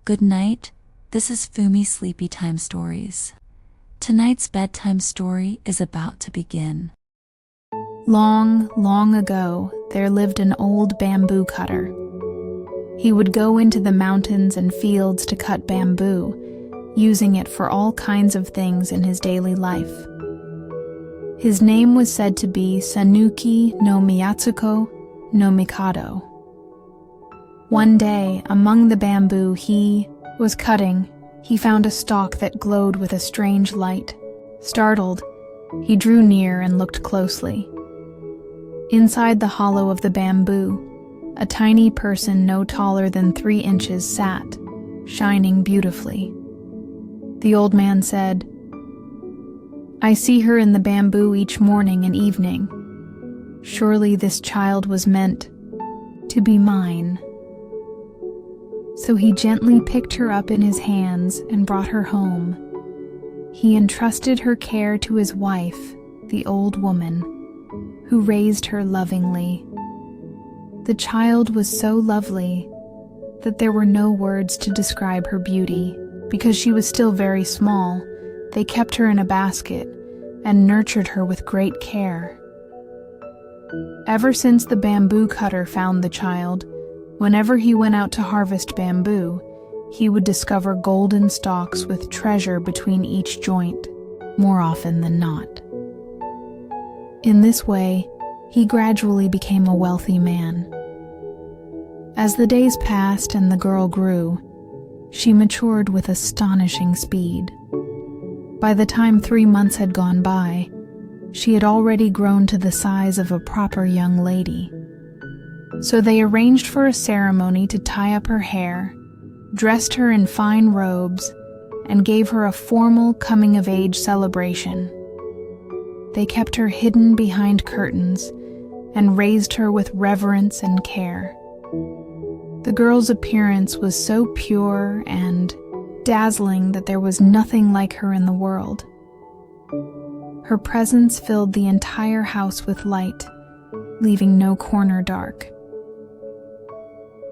Good night, this is Fumi's Sleepy Time Stories. Tonight's bedtime story is about to begin. Long, long ago, there lived an old bamboo cutter. He would go into the mountains and fields to cut bamboo, using it for all kinds of things in his daily life. His name was said to be Sanuki no Miyatsuko no Mikado. One day, among the bamboo he was cutting, he found a stalk that glowed with a strange light. Startled, he drew near and looked closely. Inside the hollow of the bamboo, a tiny person no taller than 3 inches sat, shining beautifully. The old man said, "I see her in the bamboo each morning and evening. Surely this child was meant to be mine." So he gently picked her up in his hands and brought her home. He entrusted her care to his wife, the old woman, who raised her lovingly. The child was so lovely that there were no words to describe her beauty. Because she was still very small, they kept her in a basket and nurtured her with great care. Ever since the bamboo cutter found the child, whenever he went out to harvest bamboo, he would discover golden stalks with treasure between each joint, more often than not. In this way, he gradually became a wealthy man. As the days passed and the girl grew, she matured with astonishing speed. By the time 3 months had gone by, she had already grown to the size of a proper young lady. So they arranged for a ceremony to tie up her hair, dressed her in fine robes, and gave her a formal coming-of-age celebration. They kept her hidden behind curtains and raised her with reverence and care. The girl's appearance was so pure and dazzling that there was nothing like her in the world. Her presence filled the entire house with light, leaving no corner dark.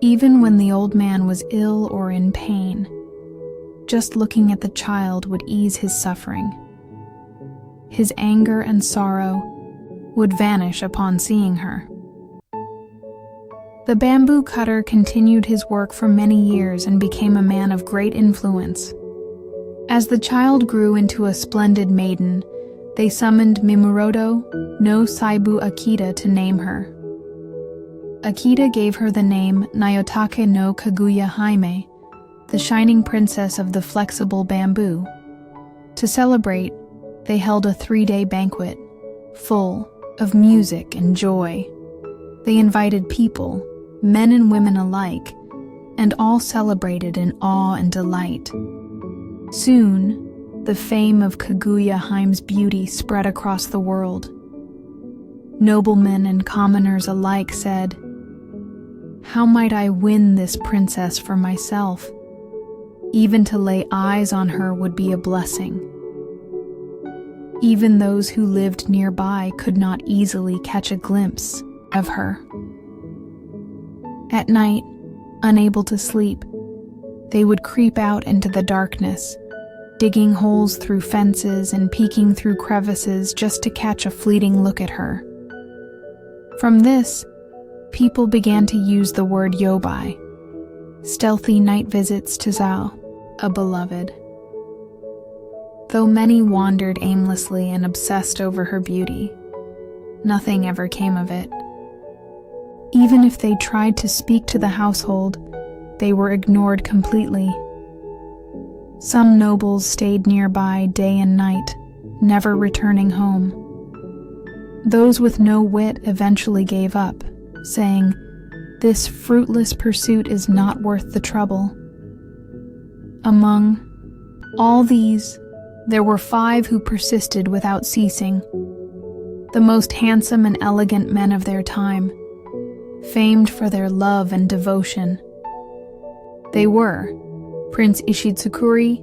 Even when the old man was ill or in pain, just looking at the child would ease his suffering. His anger and sorrow would vanish upon seeing her. The bamboo cutter continued his work for many years and became a man of great influence. As the child grew into a splendid maiden, they summoned Mimurodo no Saibu Akita to name her. Akita gave her the name Nyotake no Kaguya Hime, the shining princess of the flexible bamboo. To celebrate, they held a 3-day banquet, full of music and joy. They invited people, men and women alike, and all celebrated in awe and delight. Soon, the fame of Kaguya Hime's beauty spread across the world. Noblemen and commoners alike said, "How might I win this princess for myself? Even to lay eyes on her would be a blessing." Even those who lived nearby could not easily catch a glimpse of her. At night, unable to sleep, they would creep out into the darkness, digging holes through fences and peeking through crevices just to catch a fleeting look at her. From this, people began to use the word yobai, stealthy night visits to Zhao, a beloved. Though many wandered aimlessly and obsessed over her beauty, nothing ever came of it. Even if they tried to speak to the household, they were ignored completely. Some nobles stayed nearby day and night, never returning home. Those with no wit eventually gave up, saying, "This fruitless pursuit is not worth the trouble." Among all these, there were 5 who persisted without ceasing, the most handsome and elegant men of their time, famed for their love and devotion. They were Prince Ishitsukuri,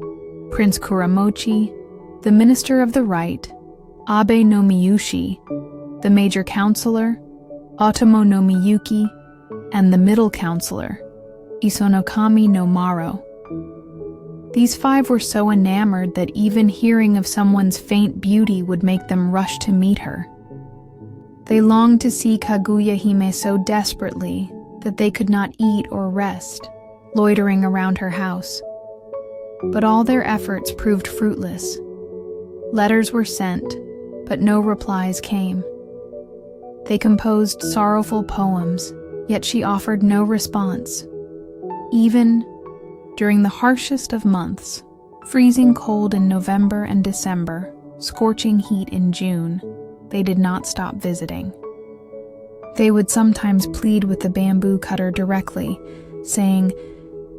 Prince Kuramochi, the Minister of the Right, Abe no Miyushi, the Major Counselor, Otomo no Miyuki, and the Middle Counselor, Isonokami no Maro. These 5 were so enamored that even hearing of someone's faint beauty would make them rush to meet her. They longed to see Kaguya Hime so desperately that they could not eat or rest, loitering around her house. But all their efforts proved fruitless. Letters were sent, but no replies came. They composed sorrowful poems, yet she offered no response. Even during the harshest of months, freezing cold in November and December, scorching heat in June, they did not stop visiting. They would sometimes plead with the bamboo cutter directly, saying,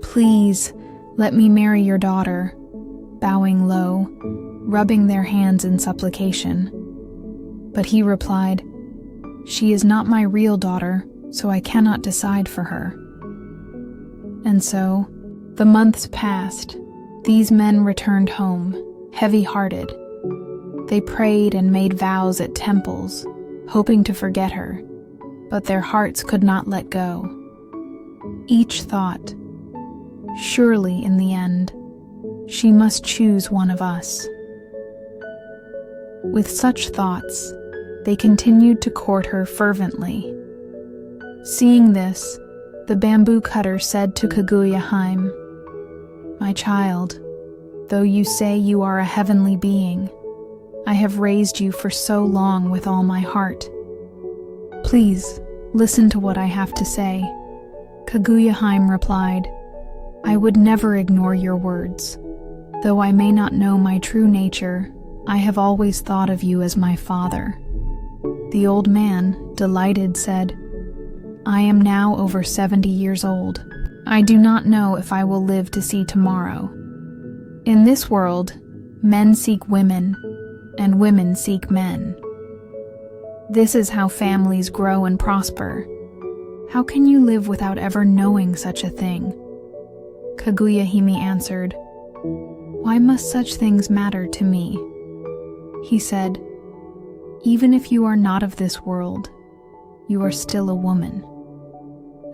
"Please, let me marry your daughter," bowing low, rubbing their hands in supplication. But he replied, "She is not my real daughter, so I cannot decide for her." And so, the months passed. These men returned home, heavy-hearted. They prayed and made vows at temples, hoping to forget her, but their hearts could not let go. Each thought, surely in the end, she must choose one of us. With such thoughts, they continued to court her fervently. Seeing this, the bamboo cutter said to Kaguya Hime, "My child, though you say you are a heavenly being, I have raised you for so long with all my heart. Please, listen to what I have to say." Kaguya Hime replied, "I would never ignore your words. Though I may not know my true nature, I have always thought of you as my father." The old man, delighted, said, "I am now over 70 years old. I do not know if I will live to see tomorrow. In this world, men seek women, and women seek men. This is how families grow and prosper. How can you live without ever knowing such a thing?" Kaguya Hime answered, "Why must such things matter to me?" He said, "Even if you are not of this world, you are still a woman.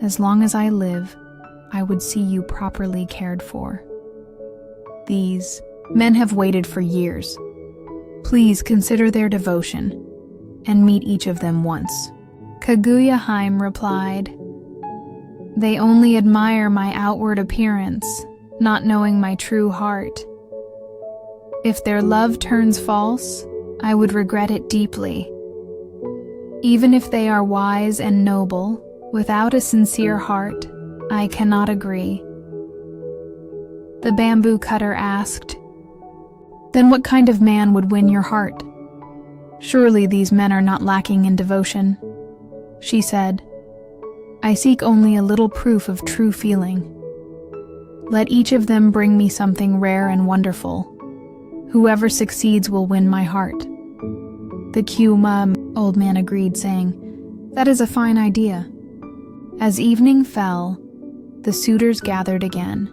As long as I live, I would see you properly cared for. These men have waited for years. Please consider their devotion and meet each of them once." Kaguya Hime replied, "They only admire my outward appearance, not knowing my true heart. If their love turns false, I would regret it deeply. Even if they are wise and noble, without a sincere heart, I cannot agree." The bamboo cutter asked, "Then what kind of man would win your heart? Surely these men are not lacking in devotion." She said, "I seek only a little proof of true feeling. Let each of them bring me something rare and wonderful. Whoever succeeds will win my heart." The Kyuma old man agreed, saying, "That is a fine idea." As evening fell, the suitors gathered again,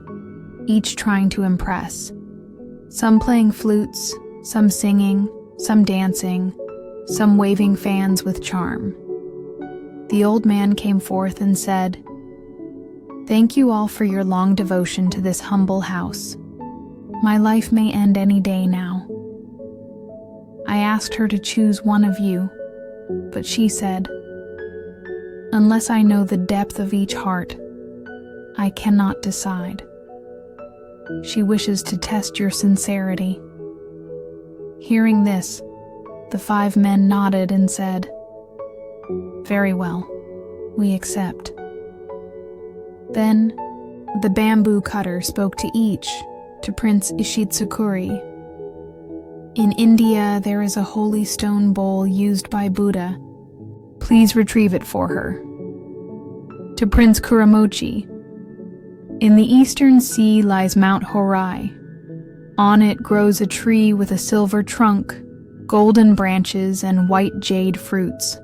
each trying to impress. Some playing flutes, some singing, some dancing, some waving fans with charm. The old man came forth and said, "Thank you all for your long devotion to this humble house. My life may end any day now." I asked her to choose one of you, but she said, "Unless I know the depth of each heart, I cannot decide." She wishes to test your sincerity. Hearing this, the 5 men nodded and said, "Very well, we accept." Then, the bamboo cutter spoke to each, to Prince Ishitsukuri. "In India, there is a holy stone bowl used by Buddha. Please retrieve it for her." To Prince Kuramochi, "In the eastern sea lies Mount Horai. On it grows a tree with a silver trunk, golden branches, and white jade fruits.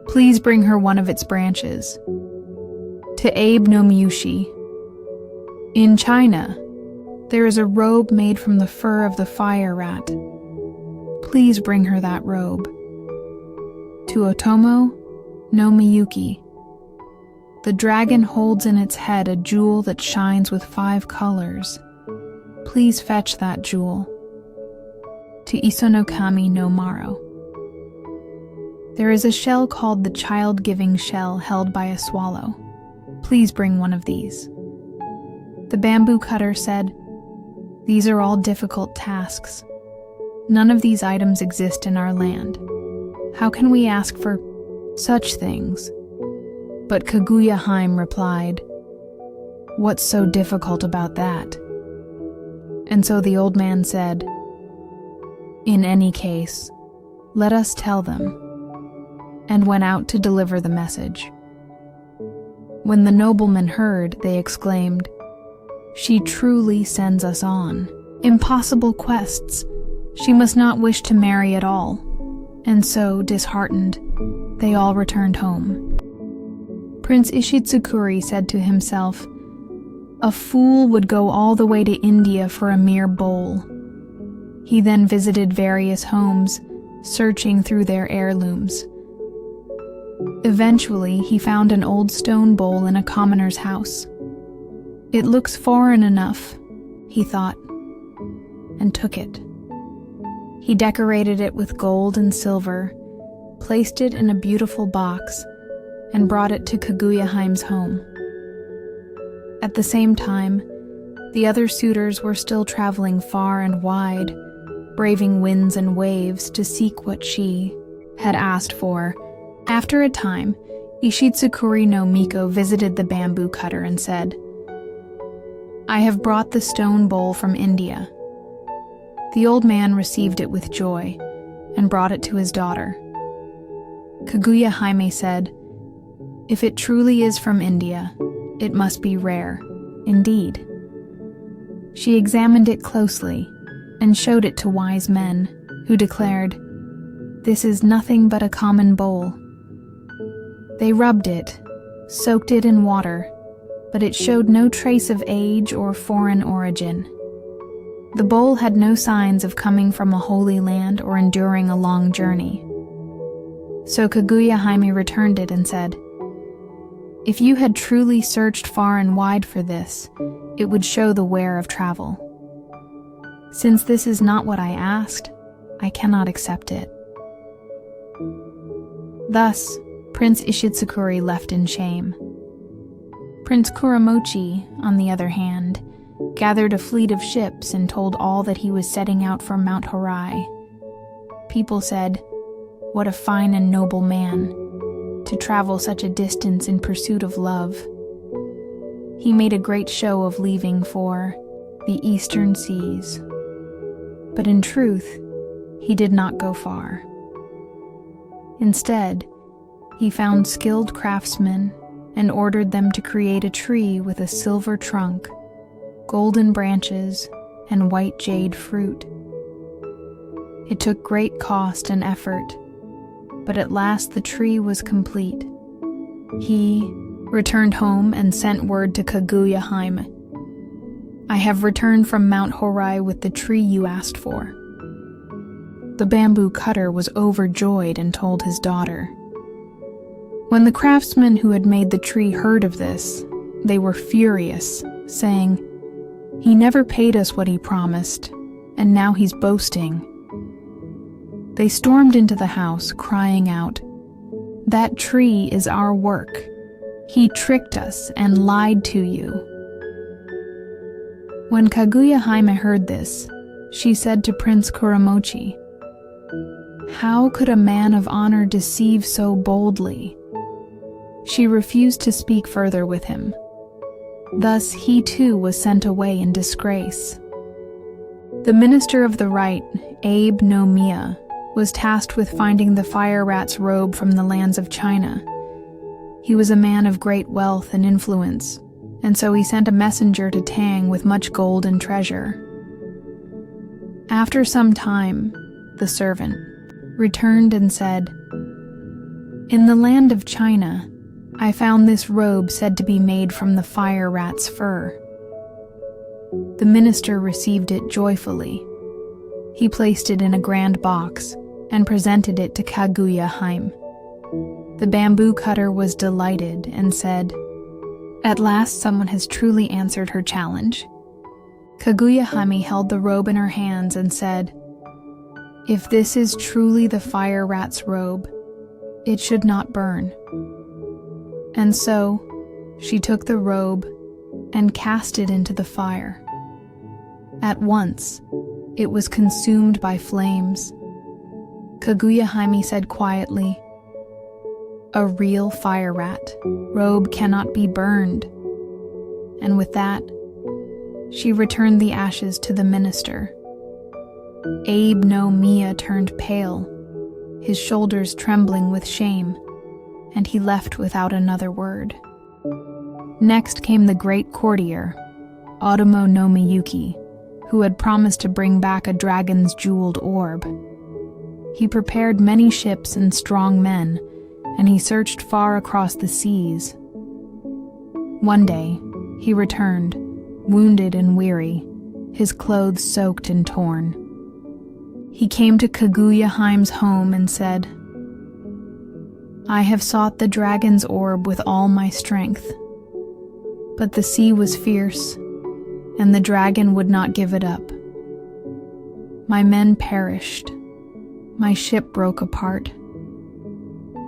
Please bring her one of its branches." To Abe no Miyushi, "In China, there is a robe made from the fur of the fire rat. Please bring her that robe." To Otomo no Miyuki, "The dragon holds in its head a jewel that shines with 5 colors. Please fetch that jewel. To Isonokami no Maro. There is a shell called the child-giving shell held by a swallow. Please bring one of these. The bamboo cutter said, These are all difficult tasks. None of these items exist in our land. How can we ask for such things? But Kaguya Hime replied, What's so difficult about that? And so the old man said, In any case, let us tell them, and went out to deliver the message. When the noblemen heard, they exclaimed, She truly sends us on impossible quests. She must not wish to marry at all. And so, disheartened, they all returned home. Prince Ishitsukuri said to himself, A fool would go all the way to India for a mere bowl. He then visited various homes, searching through their heirlooms. Eventually, he found an old stone bowl in a commoner's house. It looks foreign enough, he thought, and took it. He decorated it with gold and silver, placed it in a beautiful box, and brought it to Kaguya Hime's home. At the same time, the other suitors were still traveling far and wide, braving winds and waves to seek what she had asked for. After a time, Ishitsukuri no Miko visited the bamboo cutter and said, I have brought the stone bowl from India. The old man received it with joy and brought it to his daughter. Kaguya Hime said, If it truly is from India, it must be rare, indeed. She examined it closely and showed it to wise men, who declared, This is nothing but a common bowl. They rubbed it, soaked it in water, but it showed no trace of age or foreign origin. The bowl had no signs of coming from a holy land or enduring a long journey. So Kaguya Hime returned it and said, If you had truly searched far and wide for this, it would show the wear of travel. Since this is not what I asked, I cannot accept it. Thus, Prince Ishitsukuri left in shame. Prince Kuramochi, on the other hand, gathered a fleet of ships and told all that he was setting out for Mount Horai. People said, What a fine and noble man, to travel such a distance in pursuit of love. He made a great show of leaving for the eastern seas. But in truth, he did not go far. Instead, he found skilled craftsmen and ordered them to create a tree with a silver trunk, golden branches, and white jade fruit. It took great cost and effort, but at last the tree was complete. He returned home and sent word to Kaguya Hime, I have returned from Mount Horai with the tree you asked for. The bamboo cutter was overjoyed and told his daughter. When the craftsmen who had made the tree heard of this, they were furious, saying, He never paid us what he promised, and now he's boasting. They stormed into the house, crying out, That tree is our work. He tricked us and lied to you. When Kaguya Hime heard this, she said to Prince Kuramochi, How could a man of honor deceive so boldly? She refused to speak further with him. Thus he too was sent away in disgrace. The Minister of the Right, Abe no Miya, was tasked with finding the fire rat's robe from the lands of China. He was a man of great wealth and influence, and so he sent a messenger to Tang with much gold and treasure. After some time, the servant returned and said, In the land of China, I found this robe said to be made from the fire rat's fur. The minister received it joyfully. He placed it in a grand box and presented it to Kaguya Hime. The bamboo cutter was delighted and said, At last someone has truly answered her challenge. Kaguya Hime held the robe in her hands and said, "If this is truly the fire rat's robe, it should not burn." And so, she took the robe and cast it into the fire. At once, it was consumed by flames. Kaguya Hime said quietly, "A real fire rat robe cannot be burned." And with that, she returned the ashes to the minister. Abe no Miya turned pale, his shoulders trembling with shame, and he left without another word. Next came the great courtier, Otomo no Miyuki, who had promised to bring back a dragon's jeweled orb. He prepared many ships and strong men, and he searched far across the seas. One day, he returned, wounded and weary, his clothes soaked and torn. He came to Kaguya Hime's home and said, "I have sought the dragon's orb with all my strength, but the sea was fierce, and the dragon would not give it up. My men perished. My ship broke apart.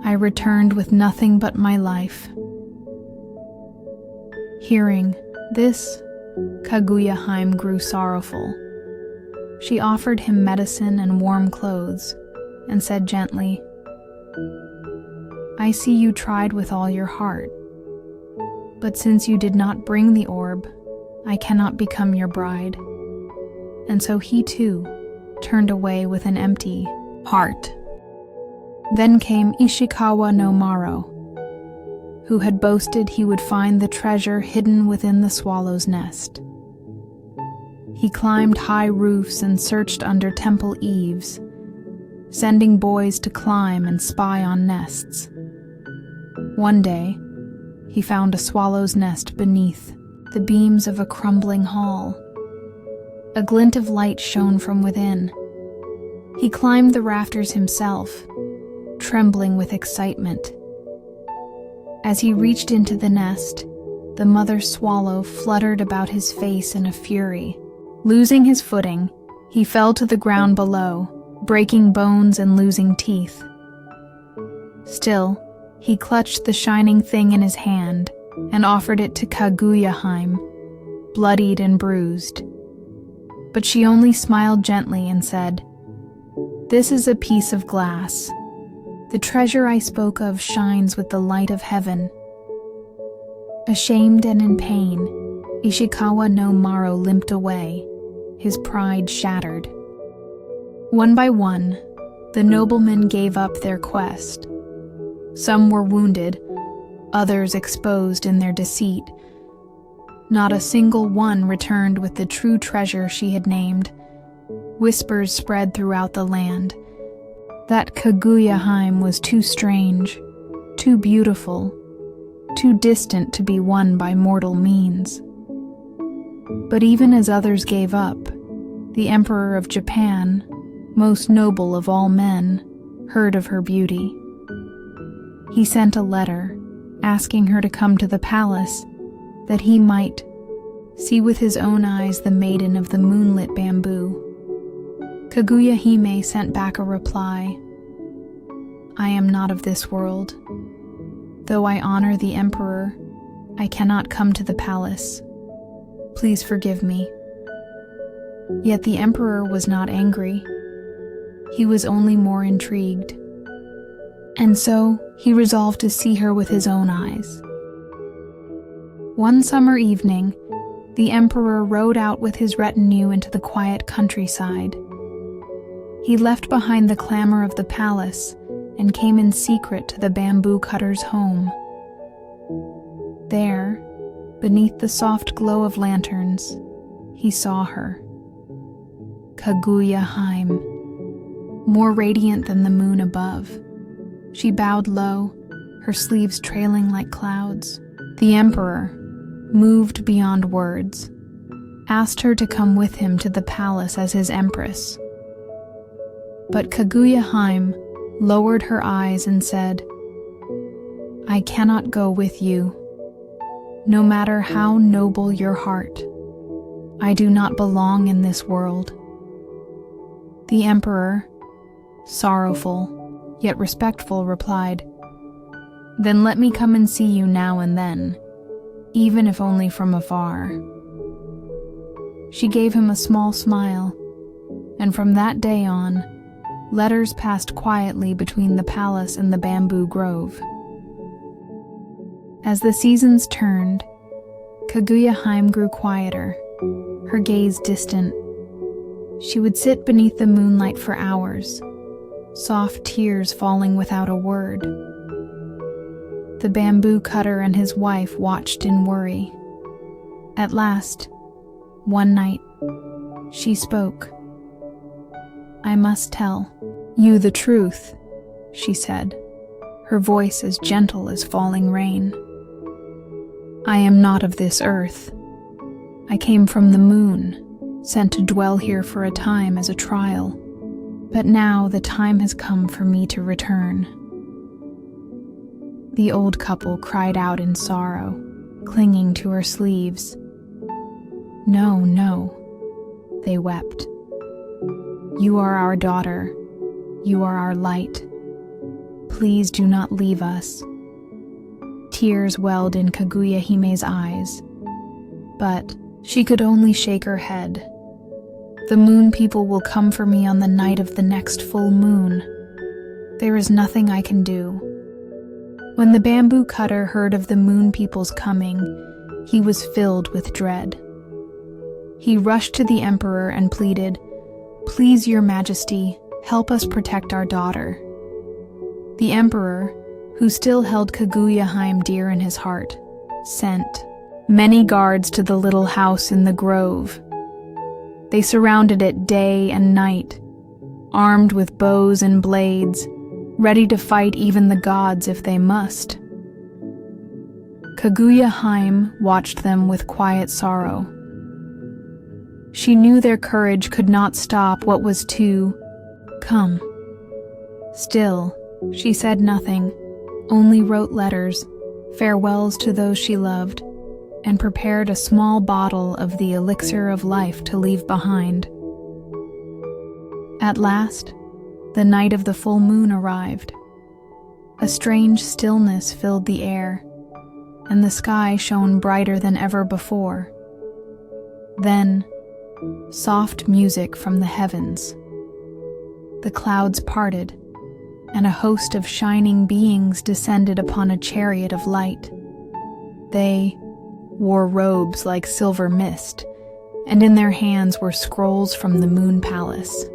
I returned with nothing but my life." Hearing this, Kaguya Hime grew sorrowful. She offered him medicine and warm clothes, and said gently, "I see you tried with all your heart, but since you did not bring the orb, I cannot become your bride." And so he too turned away with an empty heart. Then came Ishikawa no Maro, who had boasted he would find the treasure hidden within the swallow's nest. He climbed high roofs and searched under temple eaves, sending boys to climb and spy on nests. One day, he found a swallow's nest beneath the beams of a crumbling hall. A glint of light shone from within. He climbed the rafters himself, trembling with excitement. As he reached into the nest, the mother swallow fluttered about his face in a fury. Losing his footing, he fell to the ground below, breaking bones and losing teeth. Still, he clutched the shining thing in his hand and offered it to Kaguya Hime, bloodied and bruised. But she only smiled gently and said, "This is a piece of glass. The treasure I spoke of shines with the light of heaven." Ashamed and in pain, Ishikawa no Maro limped away, his pride shattered. One by one, the noblemen gave up their quest. Some were wounded, others exposed in their deceit. Not a single one returned with the true treasure she had named. Whispers spread throughout the land that Kaguya Hime was too strange, too beautiful, too distant to be won by mortal means. But even as others gave up, the Emperor of Japan, most noble of all men, heard of her beauty. He sent a letter asking her to come to the palace that he might see with his own eyes the maiden of the moonlit bamboo. Kaguya Hime sent back a reply, "I am not of this world. Though I honor the Emperor, I cannot come to the palace. Please forgive me." Yet the Emperor was not angry. He was only more intrigued. And so he resolved to see her with his own eyes. One summer evening, the Emperor rode out with his retinue into the quiet countryside. He left behind the clamor of the palace and came in secret to the bamboo cutter's home. There, beneath the soft glow of lanterns, he saw her. Kaguya Hime, more radiant than the moon above. She bowed low, her sleeves trailing like clouds. The Emperor, moved beyond words, asked her to come with him to the palace as his empress. But Kaguya Hime lowered her eyes and said, "I cannot go with you, no matter how noble your heart. I do not belong in this world." The emperor, sorrowful yet respectful, replied, "Then let me come and see you now and then, even if only from afar." She gave him a small smile, and from that day on, letters passed quietly between the palace and the bamboo grove. As the seasons turned, Kaguya Hime grew quieter, her gaze distant. She would sit beneath the moonlight for hours, soft tears falling without a word. The bamboo cutter and his wife watched in worry. At last, one night, she spoke. "I must tell you the truth," she said, her voice as gentle as falling rain. "I am not of this earth. I came from the moon, sent to dwell here for a time as a trial. But now the time has come for me to return." The old couple cried out in sorrow, clinging to her sleeves. "No, no," they wept. "You are our daughter. You are our light. Please do not leave us." Tears welled in Kaguya Hime's eyes, but she could only shake her head. "The moon people will come for me on the night of the next full moon. There is nothing I can do." When the bamboo cutter heard of the moon people's coming, he was filled with dread. He rushed to the emperor and pleaded, "Please, your majesty, help us protect our daughter." The emperor, who still held Kaguya Hime dear in his heart, sent many guards to the little house in the grove. They surrounded it day and night, armed with bows and blades, ready to fight even the gods if they must. Kaguya Hime watched them with quiet sorrow. She knew their courage could not stop what was to come. Still, she said nothing, only wrote letters, farewells to those she loved, and prepared a small bottle of the elixir of life to leave behind. At last, the night of the full moon arrived. A strange stillness filled the air, and the sky shone brighter than ever before. Then, soft music from the heavens. The clouds parted, and a host of shining beings descended upon a chariot of light. They wore robes like silver mist, and in their hands were scrolls from the moon palace.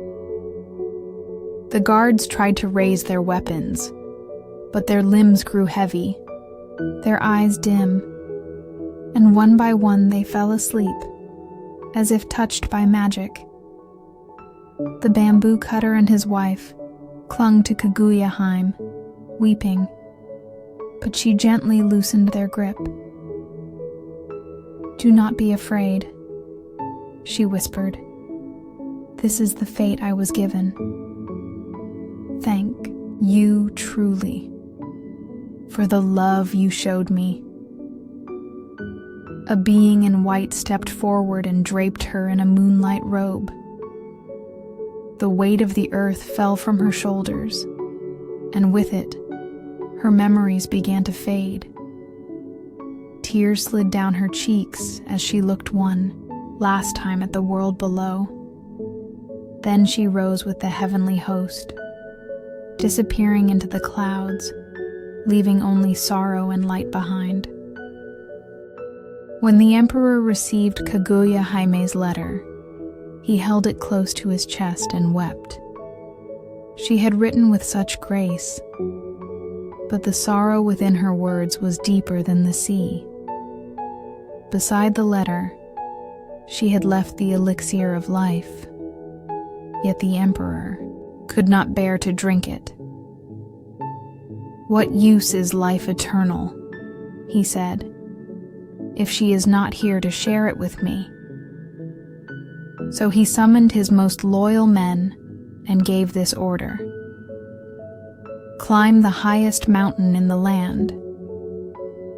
The guards tried to raise their weapons, but their limbs grew heavy, their eyes dim, and one by one they fell asleep, as if touched by magic. The bamboo cutter and his wife clung to Kaguya Hime, weeping, but she gently loosened their grip. "Do not be afraid," she whispered. "This is the fate I was given. Thank you truly for the love you showed me." A being in white stepped forward and draped her in a moonlight robe. The weight of the earth fell from her shoulders, and with it, her memories began to fade. Tears slid down her cheeks as she looked one last time at the world below. Then she rose with the heavenly host, disappearing into the clouds, leaving only sorrow and light behind. When the emperor received Kaguya Hime's letter, he held it close to his chest and wept. She had written with such grace, but the sorrow within her words was deeper than the sea. Beside the letter, she had left the elixir of life, yet the emperor could not bear to drink it. "What use is life eternal," he said, "if she is not here to share it with me?" So he summoned his most loyal men and gave this order: "Climb the highest mountain in the land.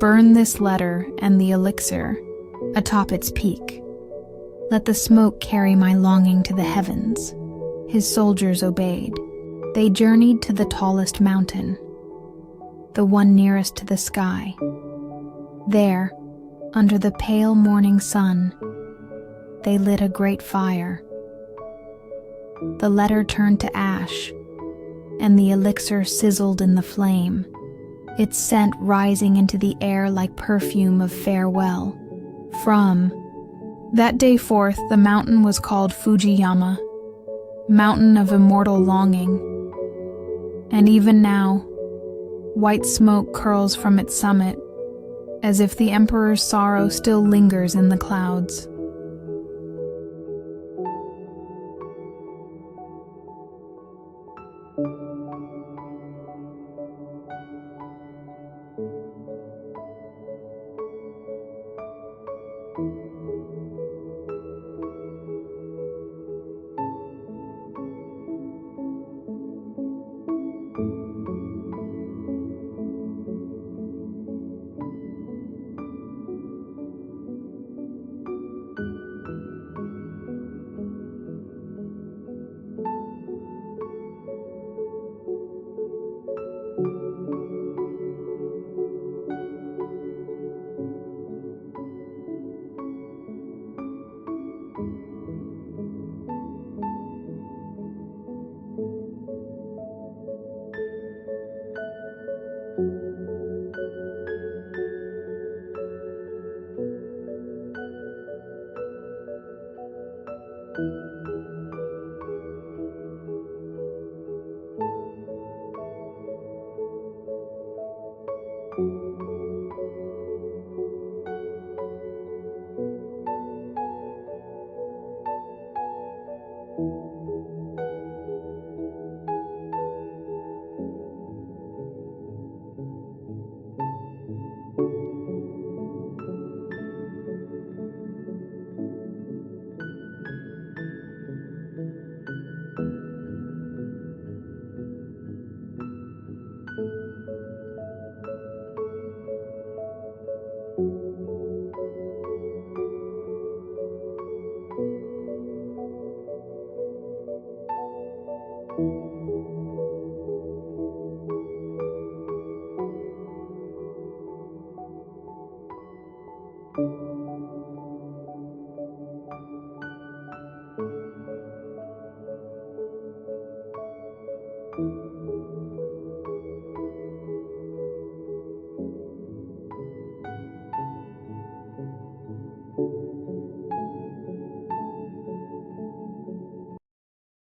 Burn this letter and the elixir atop its peak. Let the smoke carry my longing to the heavens." His soldiers obeyed. They journeyed to the tallest mountain, the one nearest to the sky. There, under the pale morning sun, they lit a great fire. The letter turned to ash, and the elixir sizzled in the flame, its scent rising into the air like perfume of farewell. From that day forth, the mountain was called Fujiyama, mountain of immortal longing. And even now, white smoke curls from its summit, as if the emperor's sorrow still lingers in the clouds.